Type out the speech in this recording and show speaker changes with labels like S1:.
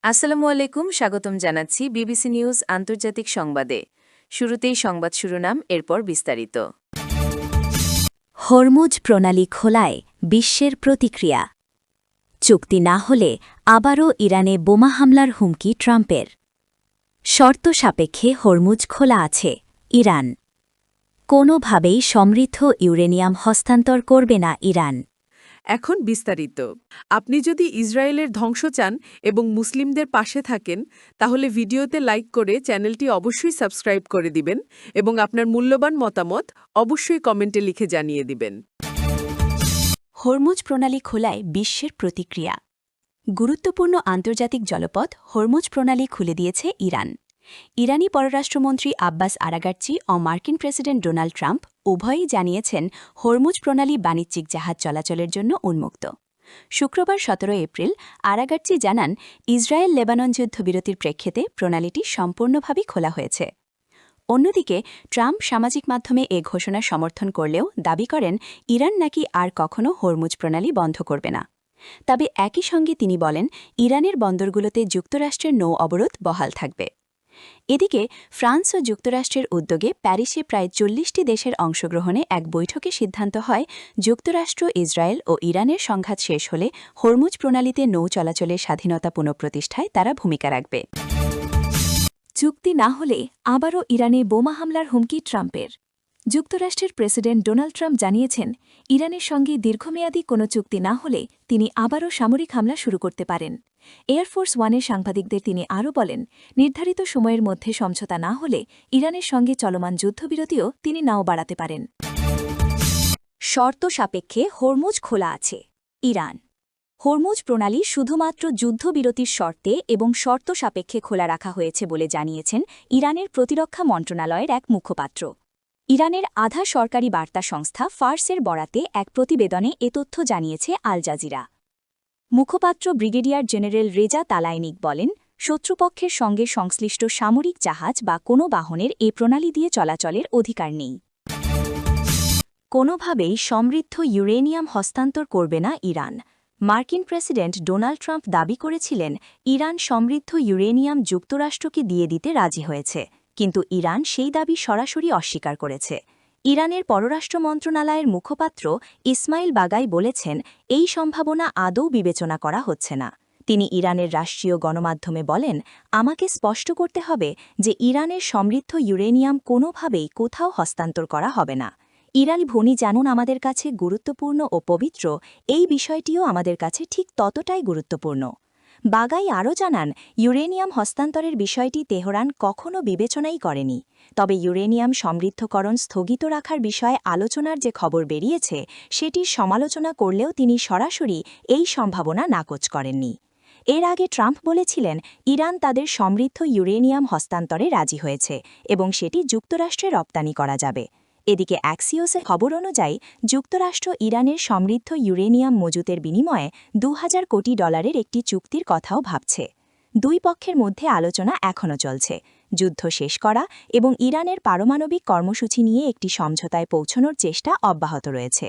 S1: আসসালামু আলাইকুম, স্বাগতম জানাচ্ছি বিবিসি নিউজ আন্তর্জাতিক সংবাদে। শুরুতেই সংবাদ শিরোনাম, এরপর বিস্তারিত।
S2: হরমুজ প্রণালী খোলায় বিশ্বের প্রতিক্রিয়া। চুক্তি না হলে আবারও ইরানে বোমা হামলার হুমকি ট্রাম্পের। শর্ত সাপেক্ষে হরমুজ খোলা আছে ইরান। কোনোভাবেই সমৃদ্ধ ইউরেনিয়াম হস্তান্তর করবে না ইরান।
S3: এখন বিস্তারিত। আপনি যদি ইসরায়েলের ধ্বংস চান এবং মুসলিমদের পাশে থাকেন, তাহলে ভিডিওতে লাইক করে চ্যানেলটি অবশ্যই সাবস্ক্রাইব করে দিবেন এবং আপনার মূল্যবান মতামত অবশ্যই কমেন্টে লিখে জানিয়ে দিবেন।
S2: হরমুজ প্রণালী খোলায় বিশ্বের প্রতিক্রিয়া। গুরুত্বপূর্ণ আন্তর্জাতিক জলপথ হরমুজ প্রণালী খুলে দিয়েছে ইরান। ইরানি পররাষ্ট্রমন্ত্রী আব্বাস আরাগাচ্চি ও মার্কিন প্রেসিডেন্ট ডোনাল্ড ট্রাম্প উভয়ই জানিয়েছেন হরমুজ প্রণালী বাণিজ্যিক জাহাজ চলাচলের জন্য উন্মুক্ত। শুক্রবার 17 এপ্রিল আরাগাচ্চি জানান, ইসরায়েল লেবানন যুদ্ধবিরতির প্রেক্ষিতে প্রণালীটি সম্পূর্ণভাবে খোলা হয়েছে। অন্যদিকে ট্রাম্প সামাজিক মাধ্যমে এ ঘোষণা সমর্থন করলেও দাবি করেন ইরান নাকি আর কখনো হরমুজ প্রণালী বন্ধ করবে না। তবে একই সঙ্গে তিনি বলেন, ইরানের বন্দরগুলোতে যুক্তরাষ্ট্রের নৌ অবরোধ বহাল থাকবে। এদিকে ফ্রান্স ও যুক্তরাষ্ট্রের উদ্যোগে প্যারিসে প্রায় 40টি দেশের অংশগ্রহণে এক বৈঠকে সিদ্ধান্ত হয়, যুক্তরাষ্ট্র, ইসরায়েল ও ইরানের সংঘাত শেষ হলে হরমুজ প্রণালীতে নৌ চলাচলের স্বাধীনতা পুনঃপ্রতিষ্ঠায় তারা ভূমিকা রাখবে। চুক্তি না হলে আবারও ইরানে বোমা হামলার হুমকি ট্রাম্পের। যুক্তরাষ্ট্রের প্রেসিডেন্ট ডোনাল্ড ট্রাম্প জানিয়েছেন, ইরানের সঙ্গে দীর্ঘমেয়াদী কোনো চুক্তি না হলে তিনি আবারও সামরিক হামলা শুরু করতে পারেন। এয়ারফোর্স ওয়ানের সাংবাদিকদের তিনি আরও বলেন, নির্ধারিত সময়ের মধ্যে সমঝোতা না হলে ইরানের সঙ্গে চলমান যুদ্ধবিরতিও তিনি নাও বাড়াতে পারেন। শর্ত সাপেক্ষে হরমুজ খোলা আছে ইরান। হরমুজ প্রণালী শুধুমাত্র যুদ্ধবিরতির শর্তে এবং শর্ত সাপেক্ষে খোলা রাখা হয়েছে বলে জানিয়েছেন ইরানের প্রতিরক্ষা মন্ত্রণালয়ের এক মুখপাত্র। ইরানের আধা সরকারি বার্তা সংস্থা ফার্সের বরাতে এক প্রতিবেদনে এ তথ্য জানিয়েছে আল জাজিরা। মুখপাত্র ব্রিগেডিয়ার জেনারেল রেজা তালাইনিক বলেন, শত্রুপক্ষের সঙ্গে সংশ্লিষ্ট সামরিক জাহাজ বা কোনো বাহনের এ প্রণালী দিয়ে চলাচলের অধিকার নেই। কোনোভাবেই সমৃদ্ধ ইউরেনিয়াম হস্তান্তর করবে না ইরান। মার্কিন প্রেসিডেন্ট ডোনাল্ড ট্রাম্প দাবি করেছিলেন, ইরান সমৃদ্ধ ইউরেনিয়াম যুক্তরাষ্ট্রকে দিয়ে দিতে রাজি হয়েছে, কিন্তু ইরান সেই দাবি সরাসরি অস্বীকার করেছে। ইরানের পররাষ্ট্র মন্ত্রণালয়ের মুখপাত্র ইসমাইল বাগাই বলেছেন, এই সম্ভাবনা আদৌ বিবেচনা করা হচ্ছে না। তিনি ইরানের রাষ্ট্রীয় গণমাধ্যমে বলেন, আমাকে স্পষ্ট করতে হবে যে ইরানের সমৃদ্ধ ইউরেনিয়াম কোনোভাবেই কোথাও হস্তান্তর করা হবে না। ইরানি ভনি যেমন আমাদের কাছে গুরুত্বপূর্ণ ও পবিত্র, এই বিষয়টিও আমাদের কাছে ঠিক ততটাই গুরুত্বপূর্ণ। বাগাই আরও জানান, ইউরেনিয়াম হস্তান্তরের বিষয়টি তেহরান কখনও বিবেচনাই করেনি। তবে ইউরেনিয়াম সমৃদ্ধকরণ স্থগিত রাখার বিষয়ে আলোচনার যে খবর বেরিয়েছে, সেটির সমালোচনা করলেও তিনি সরাসরি এই সম্ভাবনা নাকচ করেননি। এর আগে ট্রাম্প বলেছিলেন, ইরান তাদের সমৃদ্ধ ইউরেনিয়াম হস্তান্তরে রাজি হয়েছে এবং সেটি যুক্তরাষ্ট্রে রপ্তানি করা যাবে। এদিকে অ্যাক্সিওসের খবর অনুযায়ী যুক্তরাষ্ট্র ইরানের সমৃদ্ধ ইউরেনিয়াম মজুতের বিনিময়ে $2000 কোটি একটি চুক্তির কথাও ভাবছে। দুই পক্ষের মধ্যে আলোচনা এখনও চলছে। যুদ্ধ শেষ করা এবং ইরানের পারমাণবিক কর্মসূচি নিয়ে একটি সমঝোতায় পৌঁছানোর চেষ্টা অব্যাহত রয়েছে।